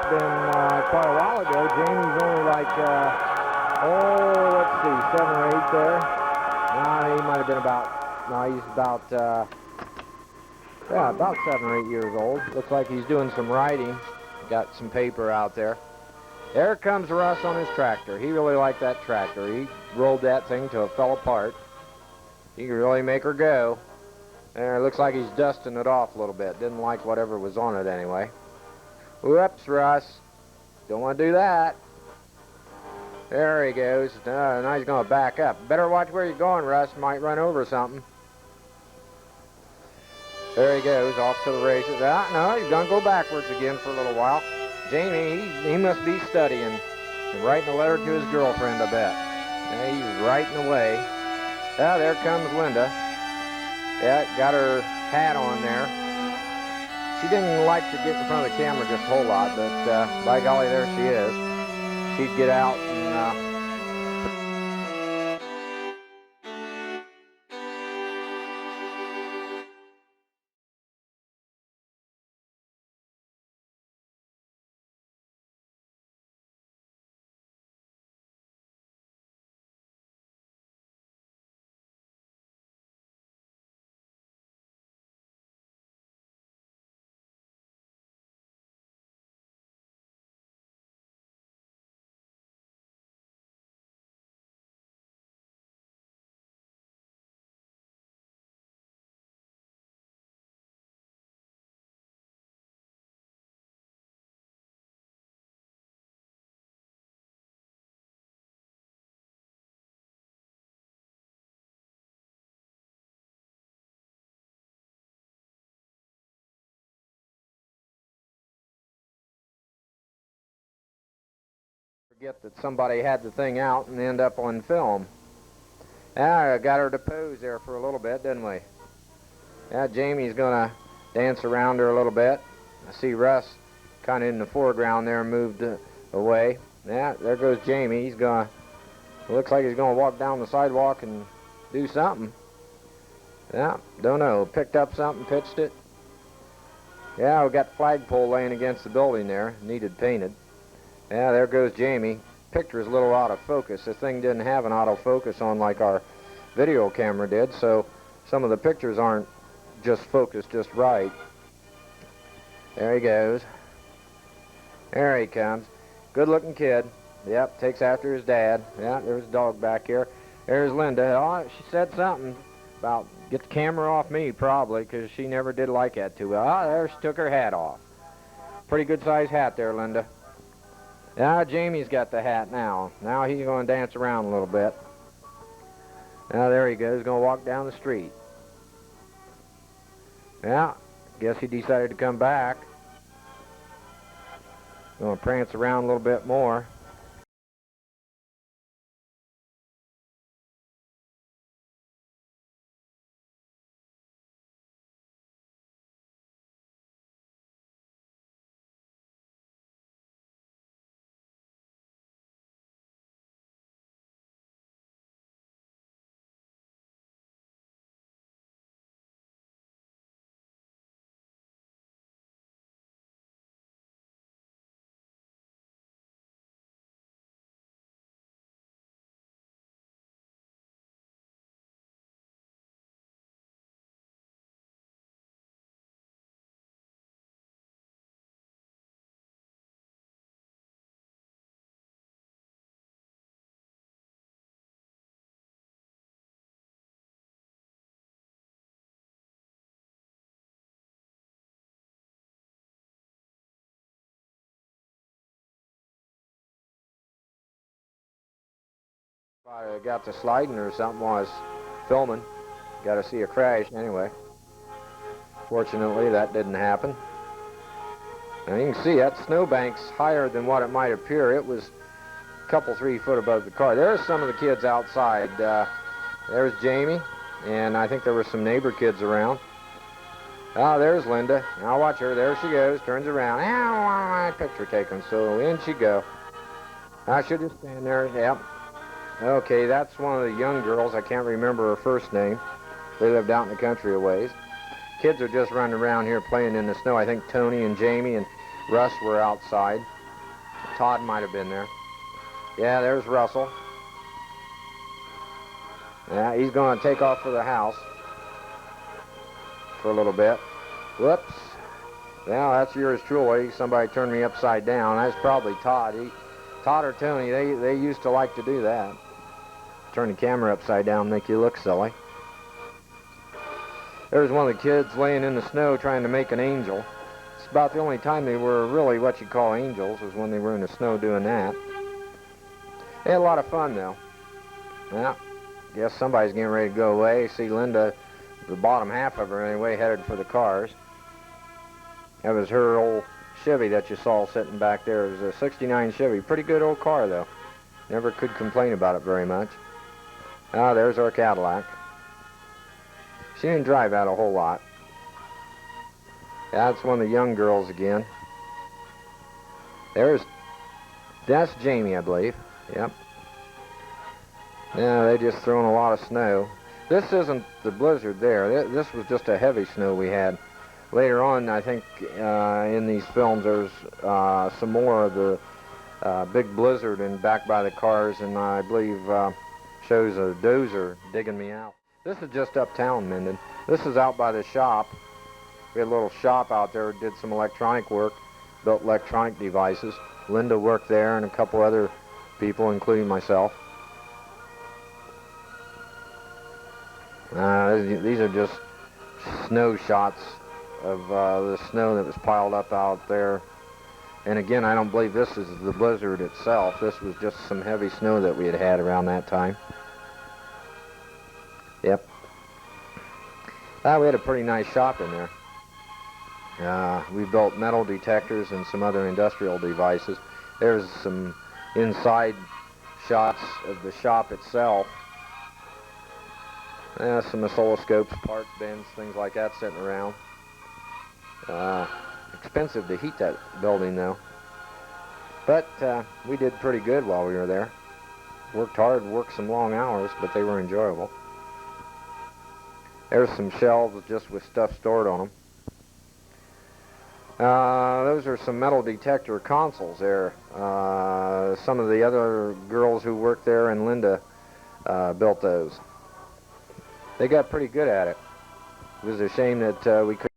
have been quite a while ago. Jamie's only like, let's see, 7 or 8 there. No, he might have been about, no, he's about, yeah, about 7 or 8 years old. Looks like he's doing some writing. Got some paper out there. There comes Russ on his tractor. He really liked that tractor. He rolled that thing till it fell apart. He could really make her go. There, it looks like he's dusting it off a little bit. Didn't like whatever was on it anyway. Whoops, Russ. Don't want to do that. There he goes. Now he's going to back up. Better watch where you're going, Russ. Might run over something. There he goes, off to the races. No, he's going to go backwards again for a little while. Jamie, he must be studying and writing a letter to his girlfriend, I bet. Yeah, he's writing away. There comes Linda. Yeah, got her hat on there. She didn't like to get in front of the camera just a whole lot, but by golly, there she is. She'd get out and forget that somebody had the thing out and end up on film. I got her to pose there for a little bit, didn't we? Yeah, Jamie's going to dance around her a little bit. I see Russ kind of in the foreground there, moved away. Yeah, there goes Jamie. He's going to, looks like he's going to walk down the sidewalk and do something. Yeah, don't know. Picked up something, pitched it. Yeah, we got the flagpole laying against the building there. Needed painted. Yeah, there goes Jamie. Picture's a little out of focus. The thing didn't have an autofocus on like our video camera did, so some of the pictures aren't just focused just right. There he goes. There he comes. Good-looking kid. Yep, takes after his dad. Yeah, there's a dog back here. There's Linda. Oh, she said something about get the camera off me, probably, because she never did like that too well. Ah, there she took her hat off. Pretty good-sized hat there, Linda. Now Jamie's got the hat now. Now he's going to dance around a little bit. Now there he goes, going to walk down the street. Yeah, guess he decided to come back. Going to prance around a little bit more. I got to sliding or something while I was filming. Got to see a crash anyway. Fortunately, that didn't happen. Now you can see that snowbank's higher than what it might appear. It was a couple, 3 foot above the car. There's some of the kids outside. There's Jamie, and I think there were some neighbor kids around. Oh, there's Linda. Now watch her. There she goes. Turns around. Ow, picture taken. So in she go. I should just stand there. Yep. Okay, that's one of the young girls. I can't remember her first name. They lived out in the country a ways. Kids are just running around here playing in the snow. I think Tony and Jamie and Russ were outside. Todd might have been there. Yeah, there's Russell. Yeah, he's going to take off for the house for a little bit. Whoops. Well, that's yours truly. Somebody turned me upside down. That's probably Todd. Todd or Tony, they used to like to do that. Turn the camera upside down, make you look silly. There's one of the kids laying in the snow trying to make an angel. It's about the only time they were really what you call angels, was when they were in the snow doing that. They had a lot of fun, though. Yeah, guess somebody's getting ready to go away. See Linda, the bottom half of her anyway, headed for the cars. That was her old Chevy that you saw sitting back there. It was a '69 Chevy. Pretty good old car, though. Never could complain about it very much. Ah, there's our Cadillac. She didn't drive that a whole lot. That's one of the young girls again. That's Jamie, I believe. Yep. Yeah, they just thrown a lot of snow. This isn't the blizzard there. This was just a heavy snow we had. Later on, I think in these films, there's some more of the big blizzard and back by the cars, and I believe shows a dozer digging me out. This is just uptown Minden. This is out by the shop. We had a little shop out there, did some electronic work, built electronic devices. Linda worked there and a couple other people, including myself. These are just snow shots of the snow that was piled up out there. And again, I don't believe this is the blizzard itself. This was just some heavy snow that we had around that time. Yep. We had a pretty nice shop in there. We built metal detectors and some other industrial devices. There's some inside shots of the shop itself. Some oscilloscopes, parts bins, things like that sitting around. Expensive to heat that building, though. But we did pretty good while we were there. Worked hard, worked some long hours, but they were enjoyable. There's some shelves just with stuff stored on them. Those are some metal detector consoles there. Some of the other girls who worked there and Linda built those. They got pretty good at it. It was a shame that we couldn't.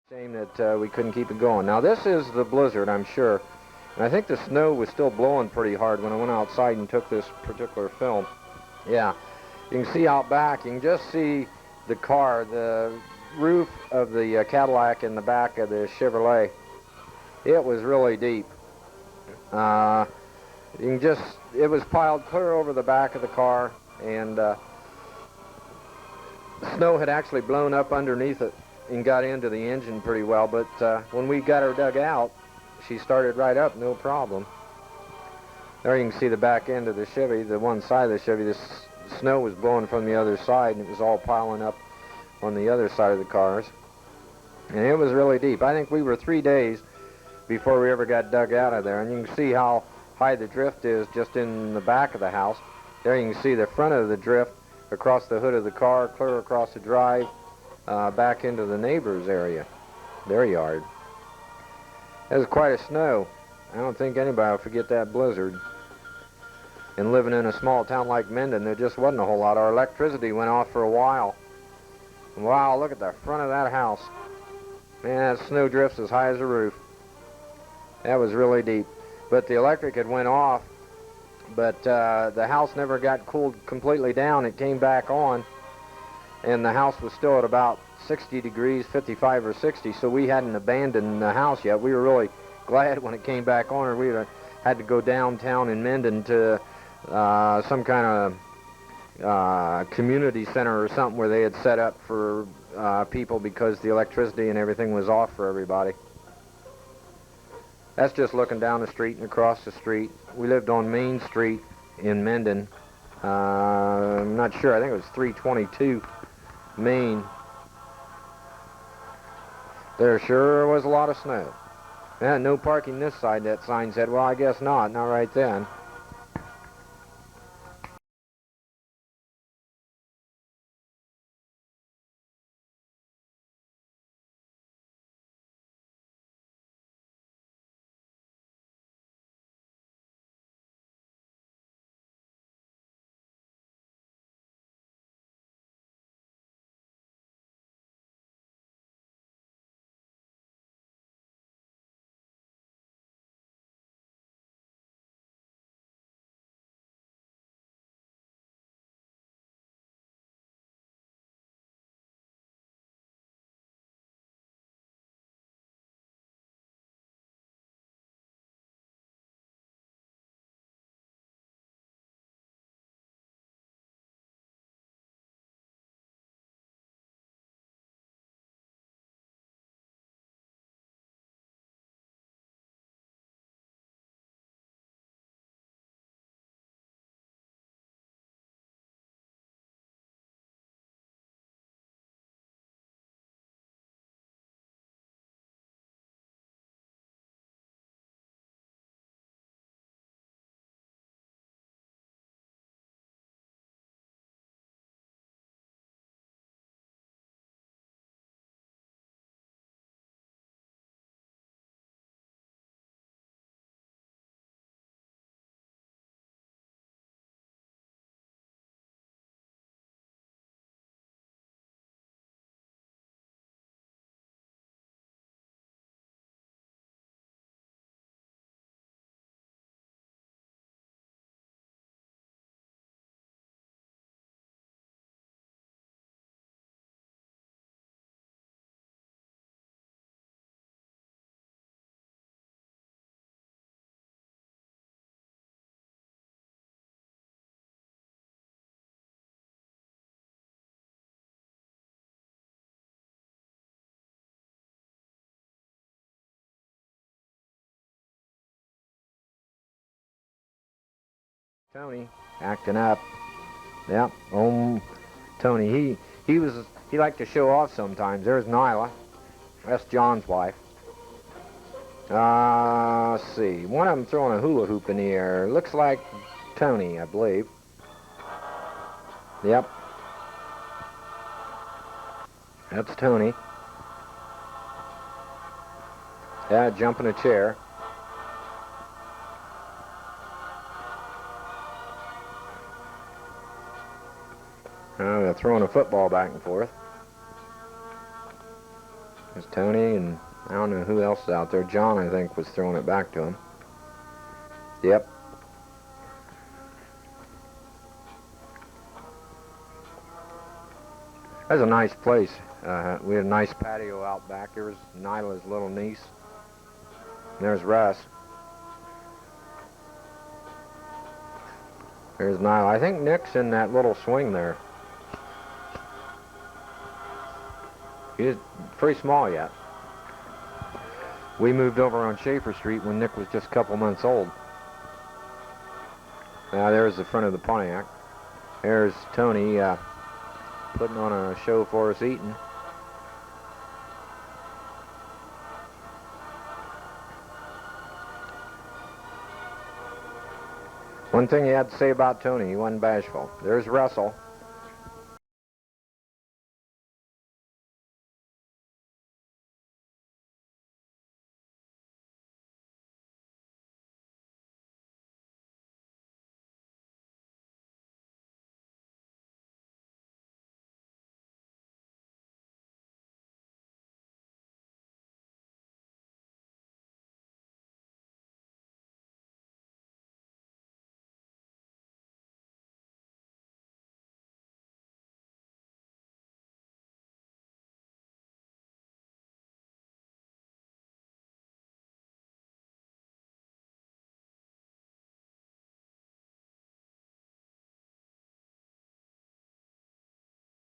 Shame that we couldn't keep it going. Now this is the blizzard, I'm sure. And I think the snow was still blowing pretty hard when I went outside and took this particular film. Yeah, you can see out back, you can just see the car, the roof of the Cadillac in the back of the Chevrolet. It was really deep. You can just, it was piled clear over the back of the car, and snow had actually blown up underneath it and got into the engine pretty well, but when we got her dug out, she started right up, no problem. There you can see the back end of the Chevy, the one side of the Chevy. The snow was blowing from the other side, and it was all piling up on the other side of the cars. And it was really deep. I think we were 3 days before we ever got dug out of there. And you can see how high the drift is just in the back of the house. There you can see the front of the drift across the hood of the car, clear across the drive, back into the neighbor's area, their yard. It was quite a snow. I don't think anybody will forget that blizzard. And living in a small town like Minden, there just wasn't a whole lot. Our electricity went off for a while. Wow, look at the front of that house. Man, that snow drifts as high as the roof. That was really deep. But the electric had went off, but the house never got cooled completely down. It came back on, and the house was still at about 60 degrees, 55 or 60, so we hadn't abandoned the house yet. We were really glad when it came back on, or we had to go downtown in Minden to some kind of community center or something where they had set up for people because the electricity and everything was off for everybody. That's just looking down the street and across the street. We lived on Main Street in Minden. I'm not sure, I think it was 322 Main. There sure was a lot of snow. Yeah, no parking this side, that sign said. Well, I guess not right then. Tony acting up. Yeah, Tony. He liked to show off sometimes. There's Nyla. That's John's wife. Let's see. One of them throwing a hula hoop in the air. Looks like Tony, I believe. Yep. That's Tony. Yeah, jumping a chair. They're throwing a football back and forth. There's Tony, and I don't know who else is out there. John, I think, was throwing it back to him. Yep. That's a nice place. We had a nice patio out back. There was Nyla's little niece. And there's Russ. There's Niall. I think Nick's in that little swing there. He's pretty small yet. We moved over on Schaefer Street when Nick was just a couple months old. Now there's the front of the Pontiac. There's Tony putting on a show for us eating. One thing you had to say about Tony, he wasn't bashful. There's Russell.